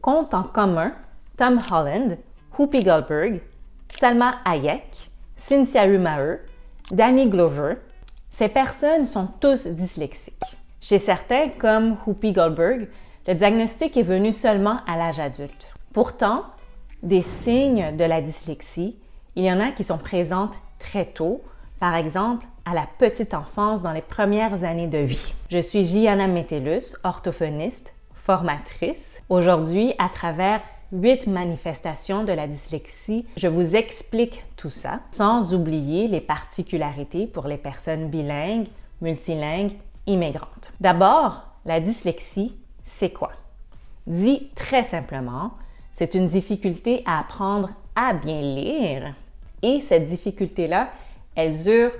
comptent en commun Tom Holland, Whoopi Goldberg, Salma Hayek, Cynthia Rumahur, Danny Glover. Ces personnes sont tous dyslexiques. Chez certains, comme Whoopi Goldberg, le diagnostic est venu seulement à l'âge adulte. Pourtant, des signes de la dyslexie, il y en a qui sont présentes très tôt, par exemple à la petite enfance dans les premières années de vie. Je suis Gianna Metellus, orthophoniste, formatrice. Aujourd'hui, à travers 8 manifestations de la dyslexie, je vous explique tout ça, sans oublier les particularités pour les personnes bilingues, multilingues, immigrantes. D'abord, la dyslexie, c'est quoi? Dit très simplement, c'est une difficulté à apprendre à bien lire. Et cette difficulté-là, elle dure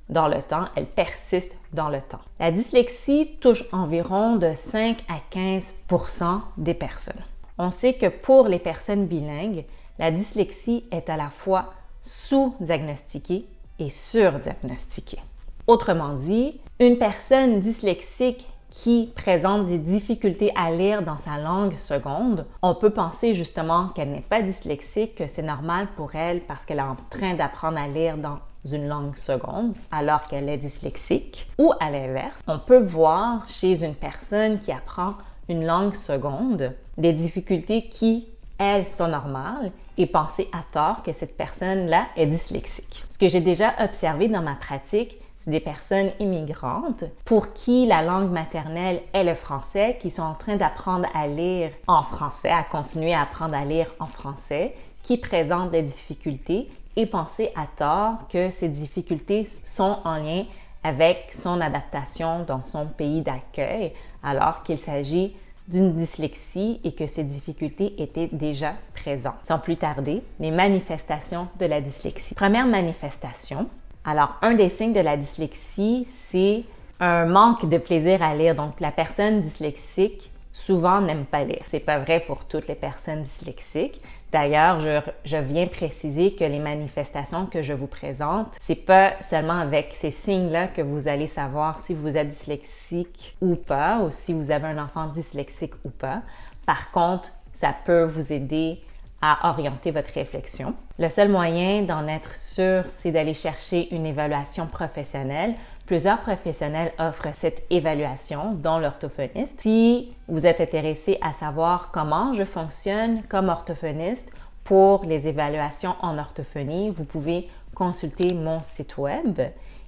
dans le temps, elle persiste dans le temps. La dyslexie touche environ de 5 à 15% des personnes. On sait que pour les personnes bilingues, la dyslexie est à la fois sous-diagnostiquée et sur-diagnostiquée. Autrement dit, une personne dyslexique qui présente des difficultés à lire dans sa langue seconde, on peut penser justement qu'elle n'est pas dyslexique, que c'est normal pour elle parce qu'elle est en train d'apprendre à lire dans une langue seconde alors qu'elle est dyslexique. Ou à l'inverse, on peut voir chez une personne qui apprend une langue seconde des difficultés qui, elles, sont normales et penser à tort que cette personne-là est dyslexique. Ce que j'ai déjà observé dans ma pratique, c'est des personnes immigrantes pour qui la langue maternelle est le français, qui sont en train d'apprendre à lire en français, à continuer à apprendre à lire en français, qui présentent des difficultés et penser à tort que ces difficultés sont en lien avec son adaptation dans son pays d'accueil, alors qu'il s'agit d'une dyslexie et que ces difficultés étaient déjà présentes. Sans plus tarder, les manifestations de la dyslexie. Première manifestation. Alors, un des signes de la dyslexie, c'est un manque de plaisir à lire. Donc, la personne dyslexique, souvent, n'aime pas lire. C'est pas vrai pour toutes les personnes dyslexiques. D'ailleurs, je viens préciser que les manifestations que je vous présente, c'est pas seulement avec ces signes-là que vous allez savoir si vous êtes dyslexique ou pas, ou si vous avez un enfant dyslexique ou pas. Par contre, ça peut vous aider à orienter votre réflexion. Le seul moyen d'en être sûr, c'est d'aller chercher une évaluation professionnelle. Plusieurs professionnels offrent cette évaluation, dont l'orthophoniste. Si vous êtes intéressé à savoir comment je fonctionne comme orthophoniste pour les évaluations en orthophonie, vous pouvez consulter mon site web.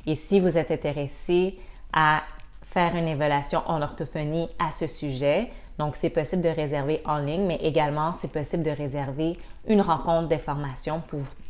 Et si vous êtes intéressé à faire une évaluation en orthophonie à ce sujet, donc c'est possible de réserver en ligne, mais également c'est possible de réserver une rencontre d'information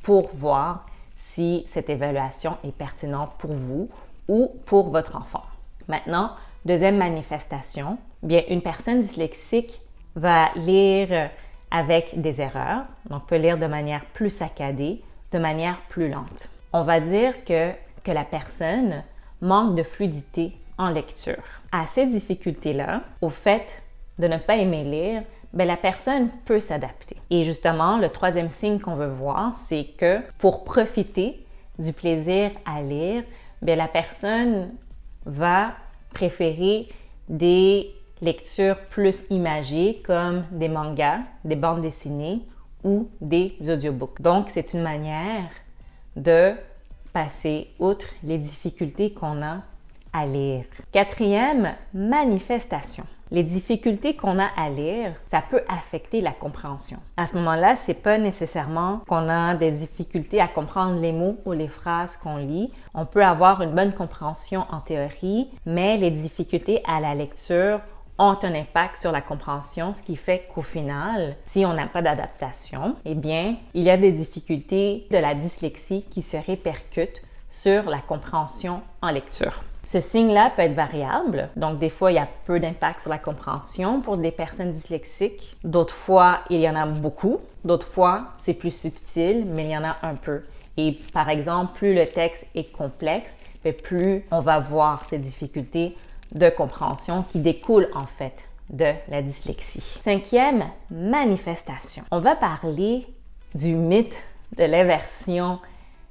pour voir si cette évaluation est pertinente pour vous ou pour votre enfant. Maintenant, deuxième manifestation, bien une personne dyslexique va lire avec des erreurs, donc peut lire de manière plus saccadée, de manière plus lente. On va dire que la personne manque de fluidité en lecture. À ces difficultés-là, au fait de ne pas aimer lire, bien, la personne peut s'adapter. Et justement, le troisième signe qu'on veut voir, c'est que pour profiter du plaisir à lire, bien, la personne va préférer des lectures plus imagées comme des mangas, des bandes dessinées ou des audiobooks. Donc, c'est une manière de passer outre les difficultés qu'on a à lire. Quatrième manifestation. Les difficultés qu'on a à lire, ça peut affecter la compréhension. À ce moment-là, c'est pas nécessairement qu'on a des difficultés à comprendre les mots ou les phrases qu'on lit. On peut avoir une bonne compréhension en théorie, mais les difficultés à la lecture ont un impact sur la compréhension, ce qui fait qu'au final, si on n'a pas d'adaptation, eh bien, il y a des difficultés de la dyslexie qui se répercutent sur la compréhension en lecture. Ce signe-là peut être variable, donc des fois il y a peu d'impact sur la compréhension pour des personnes dyslexiques, d'autres fois il y en a beaucoup, d'autres fois c'est plus subtil, mais il y en a un peu. Et par exemple, plus le texte est complexe, plus on va voir ces difficultés de compréhension qui découlent en fait de la dyslexie. Cinquième manifestation, on va parler du mythe de l'inversion,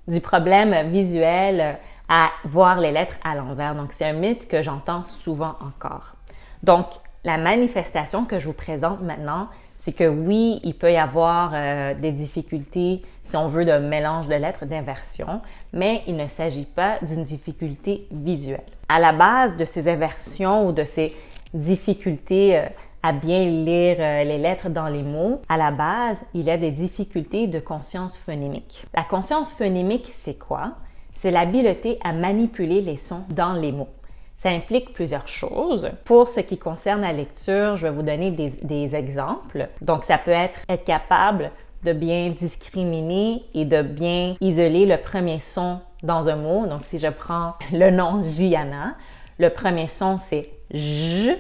du problème visuel à voir les lettres à l'envers. Donc, c'est un mythe que j'entends souvent encore. Donc, la manifestation que je vous présente maintenant, c'est que oui, il peut y avoir des difficultés, si on veut, de mélange de lettres, d'inversion, mais il ne s'agit pas d'une difficulté visuelle. À la base de ces inversions ou de ces difficultés à bien lire les lettres dans les mots, à la base, il y a des difficultés de conscience phonémique. La conscience phonémique, c'est quoi? C'est l'habileté à manipuler les sons dans les mots. Ça implique plusieurs choses. Pour ce qui concerne la lecture, je vais vous donner des exemples. Donc, ça peut être capable de bien discriminer et de bien isoler le premier son dans un mot. Donc, si je prends le nom Gianna, le premier son, c'est J,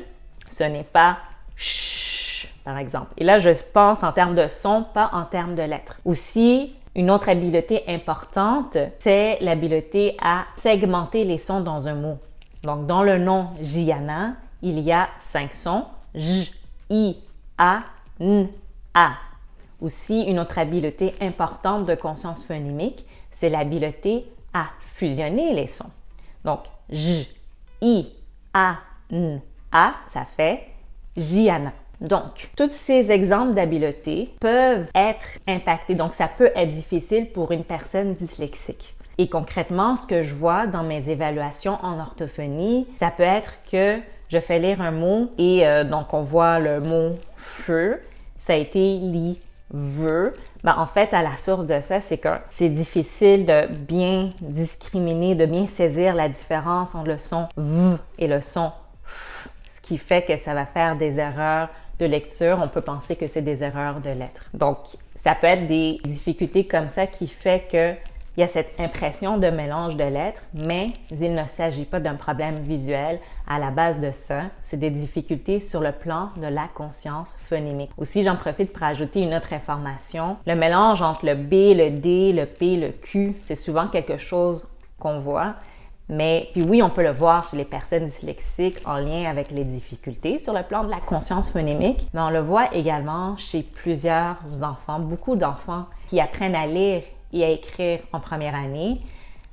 ce n'est pas Ch, par exemple. Et là, je pense en termes de son, pas en termes de lettres. Aussi, une autre habileté importante, c'est l'habileté à segmenter les sons dans un mot. Donc, dans le nom Gianna, il y a 5 sons. J, I, A, N, A. Aussi, une autre habileté importante de conscience phonémique, c'est l'habileté à fusionner les sons. Donc, J, I, A, N, A, ça fait Gianna. Donc, tous ces exemples d'habileté peuvent être impactés. Donc, ça peut être difficile pour une personne dyslexique. Et concrètement, ce que je vois dans mes évaluations en orthophonie, ça peut être que je fais lire un mot et donc on voit le mot feu, ça a été lit veut. Ben, en fait, à la source de ça, c'est que c'est difficile de bien discriminer, de bien saisir la différence entre le son V et le son F, ce qui fait que ça va faire des erreurs de lecture. On peut penser que c'est des erreurs de lettres. Donc, ça peut être des difficultés comme ça qui fait que il y a cette impression de mélange de lettres, mais il ne s'agit pas d'un problème visuel. À la base de ça, c'est des difficultés sur le plan de la conscience phonémique. Aussi, j'en profite pour ajouter une autre information. Le mélange entre le B, le D, le P, le Q, c'est souvent quelque chose qu'on voit. Mais puis oui, on peut le voir chez les personnes dyslexiques en lien avec les difficultés sur le plan de la conscience phonémique, mais on le voit également chez plusieurs enfants, beaucoup d'enfants qui apprennent à lire et à écrire en première année.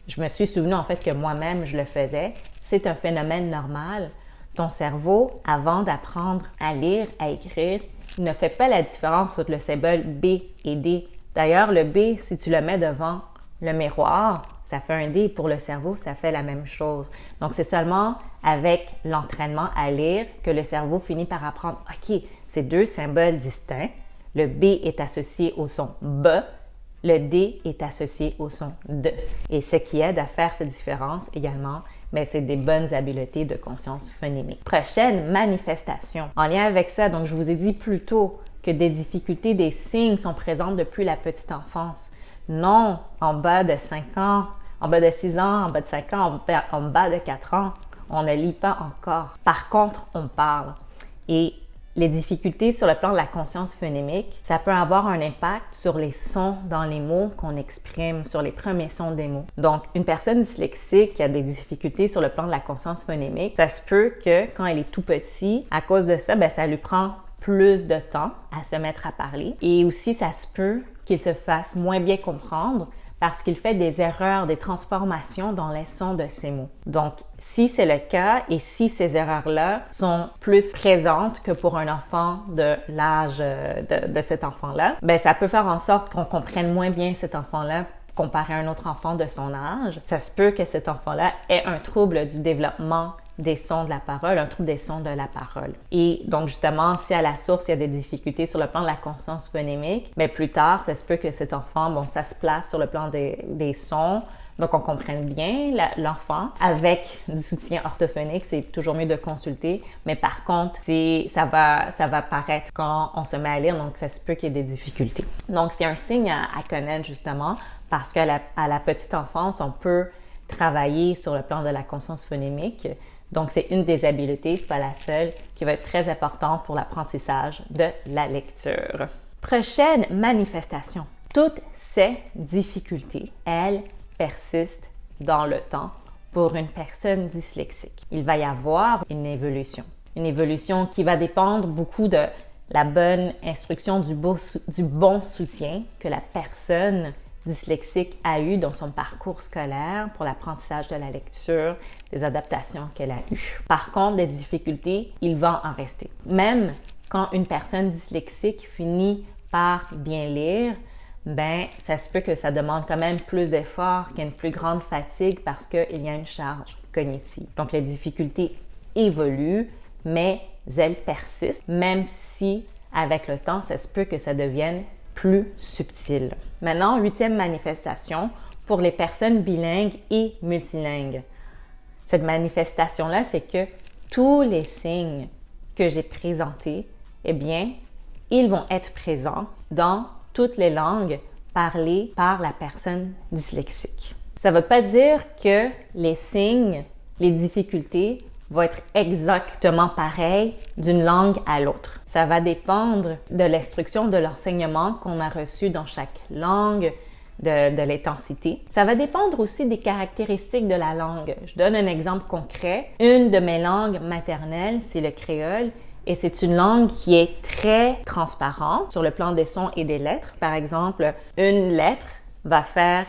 Je me suis souvenu en fait que moi-même, je le faisais. C'est un phénomène normal. Ton cerveau, avant d'apprendre à lire, à écrire, ne fait pas la différence entre le symbole B et D. D'ailleurs, le B, si tu le mets devant le miroir, ça fait un D. Pour le cerveau, ça fait la même chose. Donc, c'est seulement avec l'entraînement à lire que le cerveau finit par apprendre, OK, c'est deux symboles distincts. Le B est associé au son B. Le D est associé au son D. Et ce qui aide à faire cette différence également, mais c'est des bonnes habiletés de conscience phonémique. Prochaine manifestation. En lien avec ça, donc je vous ai dit plus tôt que des difficultés des signes sont présentes depuis la petite enfance. Non, en bas de 5 ans, en bas de 6 ans, en bas de 5 ans, en bas de 4 ans, on ne lit pas encore. Par contre, on parle. Et les difficultés sur le plan de la conscience phonémique, ça peut avoir un impact sur les sons dans les mots qu'on exprime, sur les premiers sons des mots. Donc, une personne dyslexique qui a des difficultés sur le plan de la conscience phonémique, ça se peut que quand elle est tout petite, à cause de ça, ça lui prend plus de temps à se mettre à parler. Et aussi, ça se peut qu'il se fasse moins bien comprendre parce qu'il fait des erreurs, des transformations dans les sons de ses mots. Donc, si c'est le cas et si ces erreurs-là sont plus présentes que pour un enfant de l'âge de cet enfant-là, ça peut faire en sorte qu'on comprenne moins bien cet enfant-là comparé à un autre enfant de son âge. Ça se peut que cet enfant-là ait un trouble du développement des sons de la parole, un trouble des sons de la parole. Et donc, justement, si à la source, il y a des difficultés sur le plan de la conscience phonémique, plus tard, ça se peut que cet enfant, ça se place sur le plan des sons, donc on comprenne bien l'enfant. Avec du soutien orthophonique, c'est toujours mieux de consulter, mais par contre, ça va paraître quand on se met à lire, donc ça se peut qu'il y ait des difficultés. Donc, c'est un signe à connaître, justement, parce qu'à la petite enfance, on peut travailler sur le plan de la conscience phonémique. Donc, c'est une des habiletés, pas la seule, qui va être très importante pour l'apprentissage de la lecture. Prochaine manifestation. Toutes ces difficultés, elles, persistent dans le temps pour une personne dyslexique. Il va y avoir une évolution qui va dépendre beaucoup de la bonne instruction, du bon soutien que la personne dyslexique a eu dans son parcours scolaire pour l'apprentissage de la lecture, des adaptations qu'elle a eues. Par contre, les difficultés, il va en rester. Même Quand une personne dyslexique finit par bien lire, ben ça se peut que ça demande quand même plus d'efforts, qu'il y ait une plus grande fatigue parce qu'il y a une charge cognitive. Donc les difficultés évoluent, mais elles persistent, même si avec le temps, ça se peut que ça devienne plus subtil. Maintenant, 8e manifestation pour les personnes bilingues et multilingues. Cette manifestation-là, c'est que tous les signes que j'ai présentés, eh bien, ils vont être présents dans toutes les langues parlées par la personne dyslexique. Ça ne veut pas dire que les signes, les difficultés vont être exactement pareils d'une langue à l'autre. Ça va dépendre de l'instruction, de l'enseignement qu'on a reçu dans chaque langue, de l'intensité. Ça va dépendre aussi des caractéristiques de la langue. Je donne un exemple concret. Une de mes langues maternelles, c'est le créole, et c'est une langue qui est très transparente sur le plan des sons et des lettres. Par exemple, une lettre va faire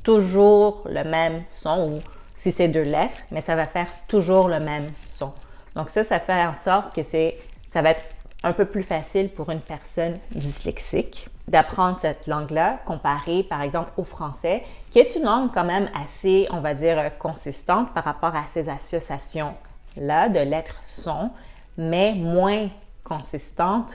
toujours le même son, ou si c'est 2 lettres, mais ça va faire toujours le même son. Donc ça fait en sorte que ça va être un peu plus facile pour une personne dyslexique d'apprendre cette langue-là comparée, par exemple, au français, qui est une langue quand même assez, on va dire, consistante par rapport à ces associations-là de lettres-sons, mais moins consistante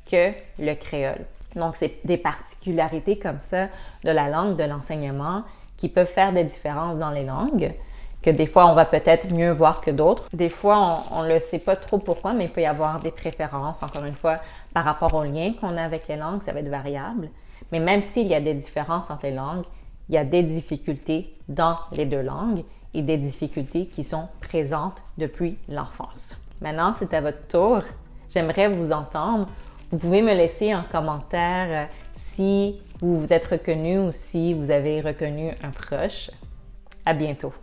que le créole. Donc, c'est des particularités comme ça de la langue, de l'enseignement, qui peuvent faire des différences dans les langues, que des fois, on va peut-être mieux voir que d'autres. Des fois, on ne le sait pas trop pourquoi, mais il peut y avoir des préférences, encore une fois, par rapport au lien qu'on a avec les langues, ça va être variable. Mais même s'il y a des différences entre les langues, il y a des difficultés dans les 2 langues et des difficultés qui sont présentes depuis l'enfance. Maintenant, c'est à votre tour. J'aimerais vous entendre. Vous pouvez me laisser en commentaire si vous vous êtes reconnu ou si vous avez reconnu un proche. À bientôt.